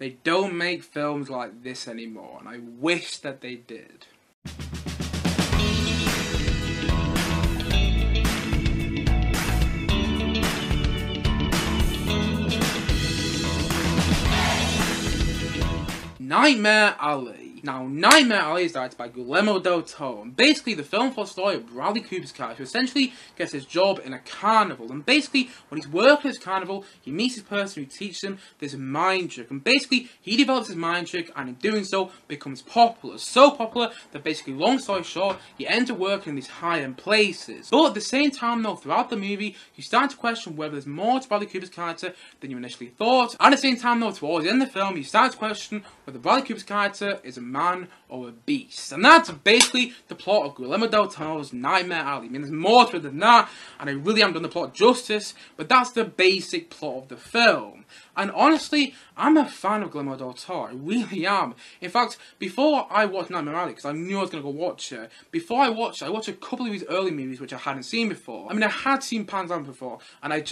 they don't make films like this anymore, and I wish that they did. Nightmare Alley. Now, Nightmare Alley is directed by Guillermo Del Toro, and basically the film follows the story of Bradley Cooper's character, who essentially gets his job in a carnival, and basically when he's working at this carnival, he meets this person who teaches him this mind trick, and basically he develops his mind trick, and in doing so becomes popular, so popular that basically, long story short, he ends up working in these high-end places. But at the same time though, throughout the movie, you start to question whether there's more to Bradley Cooper's character than you initially thought, and at the same time though, towards the end of the film, you start to question whether Bradley Cooper's character is a man or a beast. And that's basically the plot of Guillermo Del Toro's Nightmare Alley. I mean, there's more to it than that, and I really haven't done the plot justice, but that's the basic plot of the film. And honestly, I'm a fan of Guillermo Del Toro, I really am. In fact, before I watched Nightmare Alley, because I knew I was going to go watch it, before I watched it, I watched a couple of his early movies which I hadn't seen before. I mean, I had seen Pan's Labyrinth before, and I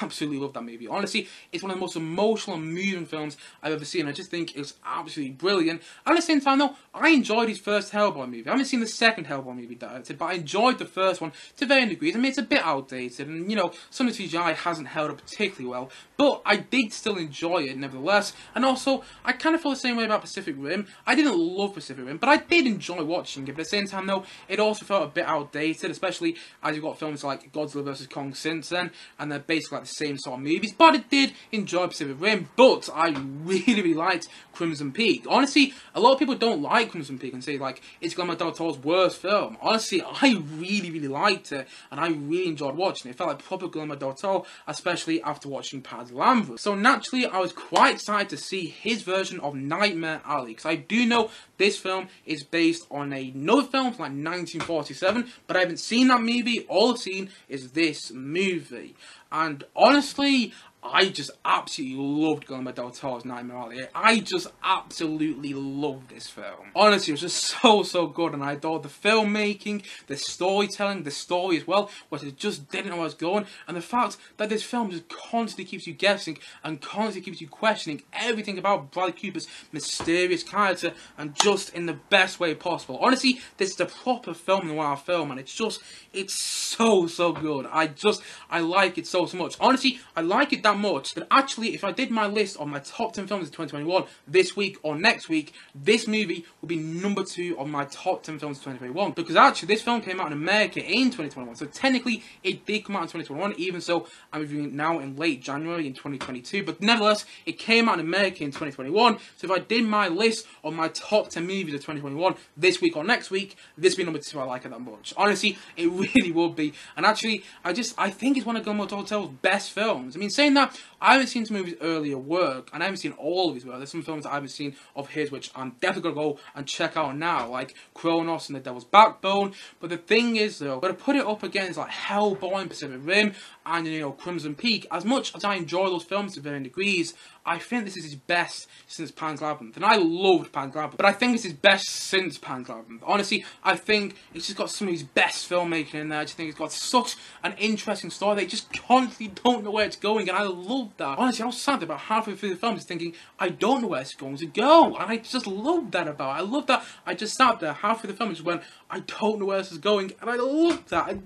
absolutely love that movie. Honestly, it's one of the most emotional and moving films I've ever seen. I just think it's absolutely brilliant. And at the same time though, I enjoyed his first Hellboy movie. I haven't seen the second Hellboy movie directed, but I enjoyed the first one to varying degrees. I mean, it's a bit outdated, and you know, some of the CGI hasn't held up particularly well, but I did still enjoy it nevertheless. And also, I kind of feel the same way about Pacific Rim. I didn't love Pacific Rim, but I did enjoy watching it. But at the same time though, it also felt a bit outdated, especially as you've got films like Godzilla vs. Kong since then, and they're basically like the same sort of movies. But I did enjoy Pacific Rim, but I really liked Crimson Peak. Honestly, a lot of people don't like Crimson Peak and say like it's Guillermo Del Toro's worst film. Honestly, I really liked it, and I really enjoyed watching it. It felt like proper Guillermo Del Toro, especially after watching Pan's Labyrinth. So naturally, I was quite excited to see his version of Nightmare Alley, because I do know this film is based on another film from like 1947, but I haven't seen that movie. All I've seen is this movie, and honestly, I just absolutely loved Guillermo Del Toro's Nightmare Alley. I just absolutely loved this film. Honestly, it was just so good, and I adored the filmmaking, the storytelling, the story as well, which I just didn't know where I was going, and the fact that this film just constantly keeps you guessing and constantly keeps you questioning everything about Bradley Cooper's mysterious character, and just in the best way possible. Honestly, this is a proper film noir film, and it's so good. I like it so much. Honestly, I like it that much that actually, if I did my list of my top 10 films of 2021 this week or next week, this movie would be number 2 on my top 10 films of 2021, because actually this film came out in America in 2021, so technically it did come out in 2021, even so I'm reviewing it now in late January in 2022, but nevertheless it came out in America in 2021, so if I did my list of my top 10 movies of 2021 this week or next week, this would be number 2. I like it that much. Honestly, it really would be, and actually I think it's one of Guillermo del Toro's best films. I mean, saying that, I haven't seen some of his earlier work, and I haven't seen all of his work. There's some films that I haven't seen of his which I'm definitely going to go and check out now, like Kronos and The Devil's Backbone. But the thing is though, but to put it up against like Hellboy and Pacific Rim and, you know, Crimson Peak, as much as I enjoy those films to varying degrees, I think this is his best since Pan's Labyrinth. And I loved Pan's Labyrinth, but I think it's his best since Pan's Labyrinth. Honestly, I think it's just got some of his best filmmaking in there. I just think it's got such an interesting story. They just constantly don't know where it's going, and I love that. Honestly, I was sad about halfway through the film just thinking, I don't know where it's going to go. And I just love that about it. I love that. I just sat there halfway through the film and just went, I don't know where this is going. And I love that.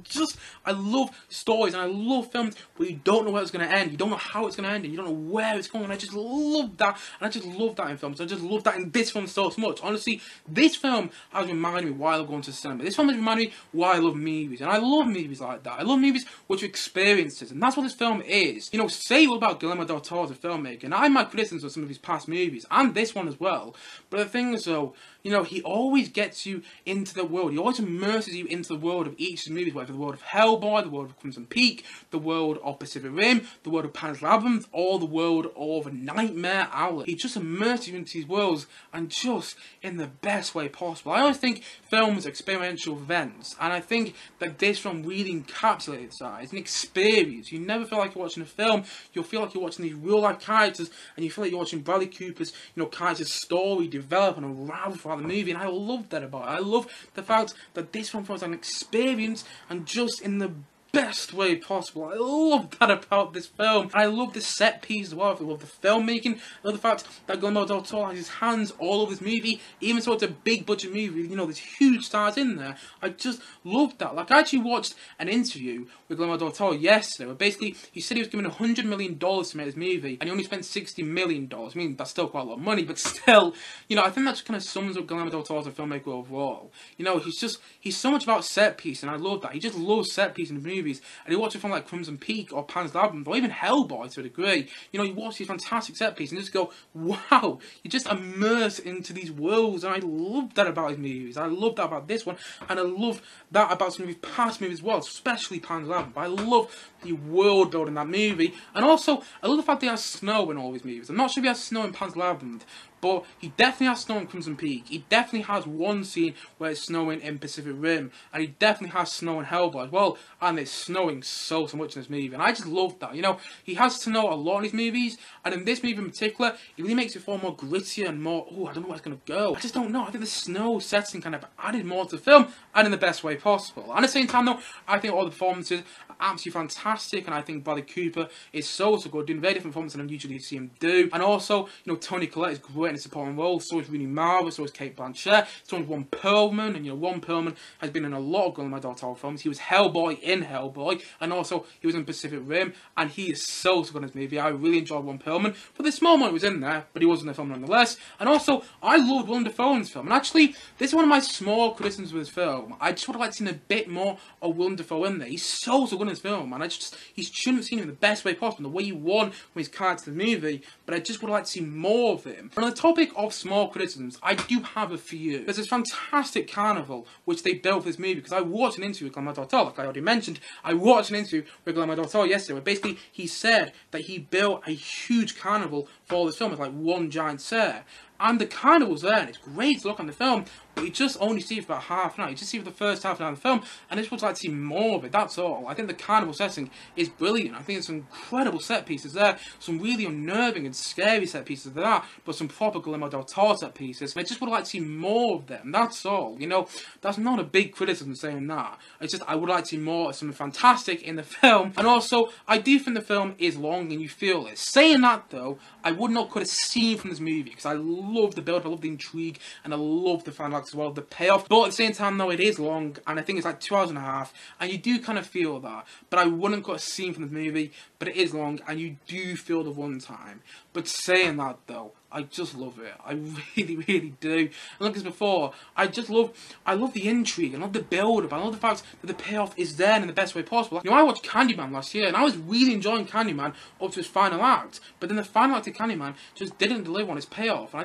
I love stories, and I love films where you don't know where it's going to end. You don't know how it's going to end, and you don't know where it's going. And I just love that. And I just love that in films. I just love that in this film so much. Honestly, this film has reminded me why I love going to the cinema. This film has reminded me why I love movies. And I love movies like that. I love movies which are experiences. And that's what this film is. You know, say all about Guillermo Del Toro as a filmmaker. And I might criticism of some of his past movies. And this one as well. But the thing is though, you know, he always gets you into the world. He always immerses you into the world of each of his movies, whether the world of Hellboy, the world of Crimson Peak, the world of Pacific Rim, the world of Pan's Labyrinth, or the world of Nightmare Alley. He just immerses you into these worlds, and just in the best way possible. I always think films are experiential events, and I think that this film really encapsulates that. It's an experience. You never feel like you're watching a film. You'll feel like you're watching these real life characters, and you feel like you're watching Bradley Cooper's, you know, character's story develop and unravel throughout the movie, and I love that about it. I love the fact that this film feels like an experience, and just in the best way possible. I love that about this film. I love the set piece as well. I love the filmmaking. I love the fact that Guillermo Del Toro has his hands all over this movie, even though it's a big budget movie, you know, there's huge stars in there. I just love that. Like, I actually watched an interview with Guillermo Del Toro yesterday, where basically he said he was given $100 million to make this movie, and he only spent $60 million. I mean, that's still quite a lot of money, but still, you know, I think that just kind of sums up Guillermo Del Toro as a filmmaker overall. You know, he's so much about set piece, and I love that. He just loves set piece in the movies, and you watch a film like Crimson Peak or Pan's Labyrinth or even Hellboy to a degree. You know, you watch these fantastic set pieces and just go, wow, you just immerse into these worlds, and I love that about his movies. I love that about this one, and I love that about some of his past movies as well, especially Pan's Labyrinth. I love the world building in that movie, and also I love the fact that he has snow in all of his movies. I'm not sure if he has snow in Pan's Labyrinth, but he definitely has snow in Crimson Peak. He definitely has one scene where it's snowing in Pacific Rim, and he definitely has snow in Hellboy as well, and it's snowing so much in this movie, and I just love that. You know, he has snow a lot in his movies, and in this movie in particular, it really makes it feel more grittier and more, oh, I don't know where it's going to go. I just don't know. I think the snow setting kind of added more to the film, and in the best way possible. And at the same time, though, I think all the performances are absolutely fantastic, and I think Bradley Cooper is so good, doing very different performances than I usually see him do. And also, you know, Toni Collette is great in a supporting role, so is Rooney, so is Cate Blanchett, so is Pearlman, and you know, Pearlman has been in a lot of Guillermo Del Toro films. He was Hellboy in Hellboy, and also he was in Pacific Rim, and he is so good in this movie. I really enjoyed Pearlman, but the small moment was in there, but he was in the film nonetheless. And also, I loved Willem Dafoe in this film, and actually, this is one of my small criticisms with this film. I just would have liked to see a bit more of Willem Dafoe in there. He's so good in this film, and he shouldn't have seen him in the best way possible, the way he won with his character in the movie, but I just would have liked to see more of him. And on the topic of small criticisms, I do have a few. There's this fantastic carnival which they built for this movie, because I watched an interview with Guillermo Del Toro, like I already mentioned. I watched an interview with Guillermo Del Toro yesterday, where basically he said that he built a huge carnival for this film. It's like one giant set. And the carnival's there, and it's great to look on the film, but you just only see it for about half an hour. You just see it for the first half an hour of the film, and I just would like to see more of it, that's all. I think the carnival setting is brilliant. I think there's some incredible set pieces there, some really unnerving and scary set pieces there, but some proper Guillermo Del Toro set pieces, and I just would like to see more of them, that's all. You know, that's not a big criticism saying that. It's just, I would like to see more of something fantastic in the film, and also, I do think the film is long and you feel it. Saying that, though, I would not cut a scene from this movie, because I love the build, I love the intrigue, and I love the final act as well, the payoff. But at the same time, though, it is long, and I think it's like 2 hours and a half, and you do kind of feel that. But I wouldn't cut a scene from the movie, but it is long, and you do feel the runtime. But saying that, though, I just love it. I really do. And like as before, I love the intrigue, I love the build-up, I love the fact that the payoff is there in the best way possible. You know, I watched Candyman last year, and I was really enjoying Candyman up to its final act, but then the final act of Candyman just didn't deliver on its payoff, and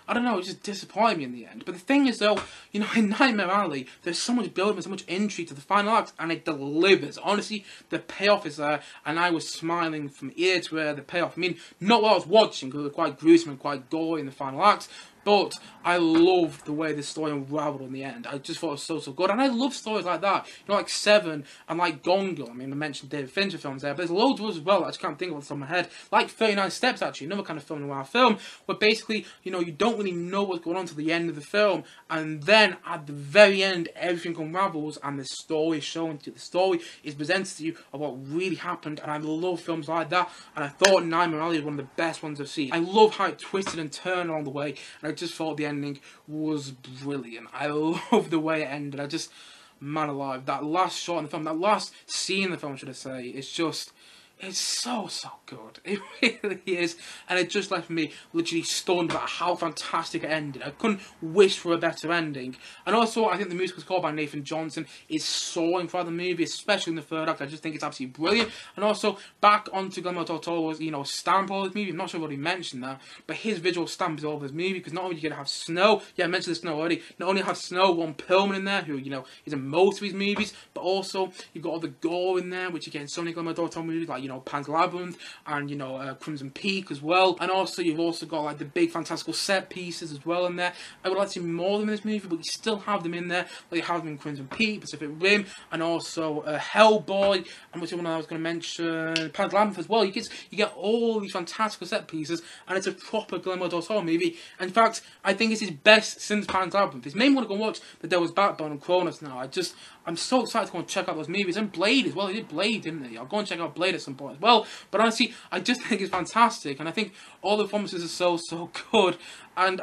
I don't know, it just disappointed me in the end. But the thing is, though, you know, in Nightmare Alley, there's so much build-up and so much intrigue to the final act, and it delivers. Honestly, the payoff is there, and I was smiling from ear to ear, the payoff. I mean, not while I was watching, because it was quite gruesome and quite gory in the final act, but I loved the way this story unraveled in the end. I just thought it was so good, and I love stories like that. You know, like Seven and like Gone Girl. I mean, I mentioned David Fincher films there, but there's loads of others as well that I just can't think of off the top of my head. Like 39 Steps, actually, another kind of film noir film, where basically, you know, you don't really know what's going on until the end of the film, and then at the very end, everything unravels, and the story is shown to you. The story is presented to you of what really happened, and I love films like that, and I thought Nightmare Alley was one of the best ones I've seen. I love how it twisted and turned along the way, and I just thought the ending was brilliant. I love the way it ended. Man alive, that last shot in the film, that last scene in the film, should I say, it's so good. It really is. And it just left me literally stunned about how fantastic it ended. I couldn't wish for a better ending. And also, I think the musical score by Nathan Johnson is soaring throughout the movie, especially in the third act. I just think it's absolutely brilliant. And also, back onto Guillermo del Toro's, you know, stamp all this movie. I'm not sure if I've already mentioned that, but his visual stamp is all over this movie, because not only are you going to have snow, yeah, I mentioned the snow already, not only have snow, Pearlman in there, who, you know, is in most of his movies, but also, you've got all the gore in there, which you get in so many Guillermo del Toro movies, like, you know, Pan's Labyrinth and, you know, Crimson Peak as well. And also, you've also got, like, the big fantastical set pieces as well in there. I would like to see more of them in this movie, but you still have them in there. Like, you have them in Crimson Peak, Pacific Rim, and also Hellboy, and which one I was going to mention, Pan's Labyrinth as well. You get all these fantastical set pieces, and it's a proper Guillermo Del Toro movie. In fact, I think it's his best since Pan's Labyrinth. It's made me want to go watch The Devil's Backbone and Cronus now. I'm so excited to go and check out those movies. And Blade as well. He did Blade, didn't he? I'll go and check out Blade at some point as well. But honestly, I just think it's fantastic. And I think all the performances are so good. And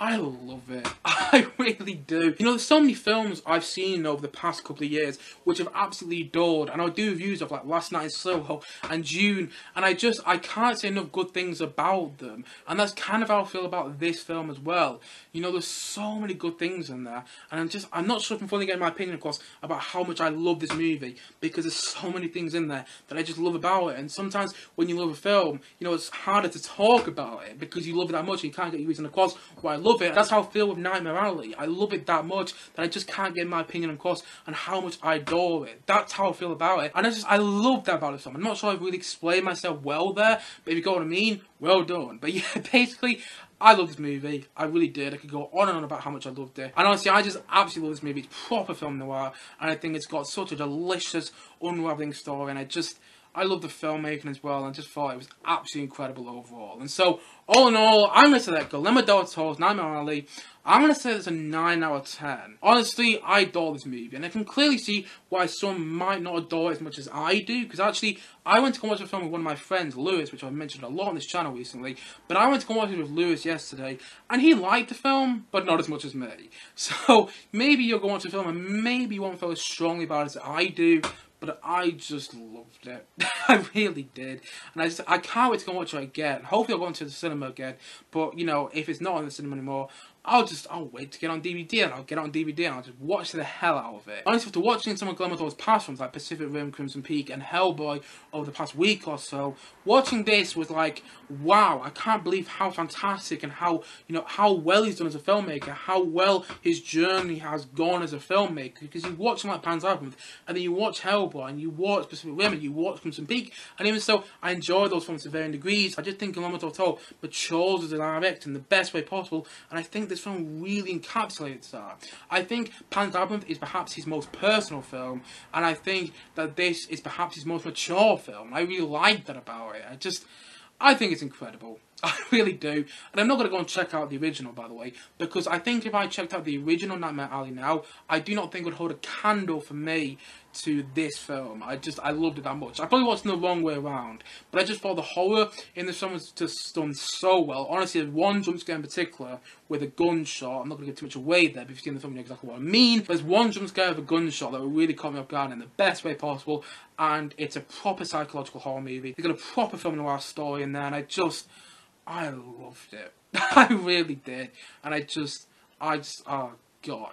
I love it. I really do. You know, there's so many films I've seen over the past couple of years which I've absolutely adored. And I'll do reviews of, like, Last Night in Soho and June. And I can't say enough good things about them. And that's kind of how I feel about this film as well. You know, there's so many good things in there. And I'm not sure if I'm fully getting my opinion across about how much I love this movie. Because there's so many things in there that I just love about it. And sometimes when you love a film, you know, it's harder to talk about it. Because you love it that much and you can't get your reason across why I love it. That's how I feel with Nightmare Alley. I love it that much that I just can't get my opinion across on how much I adore it. That's how I feel about it. And I love that about this film. I'm not sure I've really explained myself well there, but if you get what I mean, well done. But yeah, basically, I love this movie. I really did. I could go on and on about how much I loved it. And honestly, I just absolutely love this movie. It's proper film noir. And I think it's got such a delicious, unraveling story. And I love the filmmaking as well, and I just thought it was absolutely incredible overall. And so, all in all, I'm going to say that Guillermo Del Toro's Nightmare Alley, I'm going to say it's a 9 out of 10. Honestly, I adore this movie, and I can clearly see why some might not adore it as much as I do, because actually, I went to go watch the film with one of my friends, Lewis, which I've mentioned a lot on this channel recently, but I went to go watch it with Lewis yesterday, and he liked the film, but not as much as me. So, maybe you'll go watch the film, and maybe you won't feel as strongly about it as I do, but I just loved it. I really did. And I can't wait to go watch it again. Hopefully I'll go into the cinema again. But, you know, if it's not in the cinema anymore, I'll wait to get on DVD, and I'll get it on DVD and I'll just watch the hell out of it. Honestly, after watching some of Guillermo Del Toro's past films like Pacific Rim, Crimson Peak and Hellboy over the past week or so, watching this was like, wow, I can't believe how fantastic and how, you know, how well he's done as a filmmaker, how well his journey has gone as a filmmaker. Because you watch something like Pan's Labyrinth, and then you watch Hellboy, and you watch Pacific Rim, and you watch Crimson Peak, and even so, I enjoy those films to varying degrees. I just think Guillermo Del Toro matures as a director in the best way possible, and I think this film really encapsulates that. I think Pan's Labyrinth is perhaps his most personal film, and I think that this is perhaps his most mature film. I really like that about it. I think it's incredible. I really do. And I'm not going to go and check out the original, by the way, because I think if I checked out the original Nightmare Alley now, I do not think it would hold a candle for me to this film. I loved it that much. I probably watched it the wrong way around, but I just thought the horror in this film was just done so well. Honestly, there's one jump scare in particular with a gunshot. I'm not going to give too much away there, but if you've seen the film, you know exactly what I mean. There's one jump scare with a gunshot that really caught me off guard in the best way possible, and it's a proper psychological horror movie. They've got a proper film noir story in there, and I loved it. I really did. And oh God.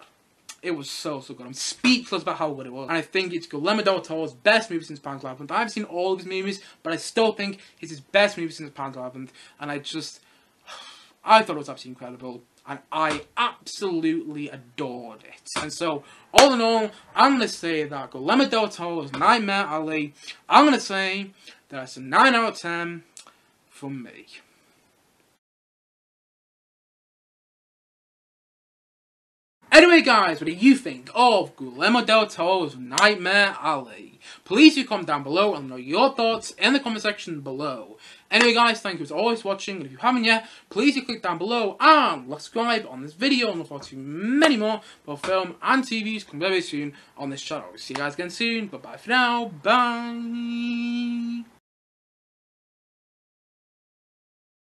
It was so good. I'm speechless about how good it was. And I think it's Guillermo Del Toro's best movie since Pan's Labyrinth. I haven't seen all of his movies, but I still think it's his best movie since Pan's Labyrinth. And I thought it was absolutely incredible. And I absolutely adored it. And so, all in all, I'm going to say that Guillermo Del Toro's Nightmare Alley, I'm going to say that it's a 9 out of 10 from me. Anyway guys, what do you think of Guillermo Del Toro's Nightmare Alley? Please do comment down below and let me know your thoughts in the comment section below. Anyway guys, thank you as always for watching, and if you haven't yet, please do click down below and subscribe on this video, and look forward to many more both film and TVs coming very soon on this channel. See you guys again soon, bye bye for now, bye!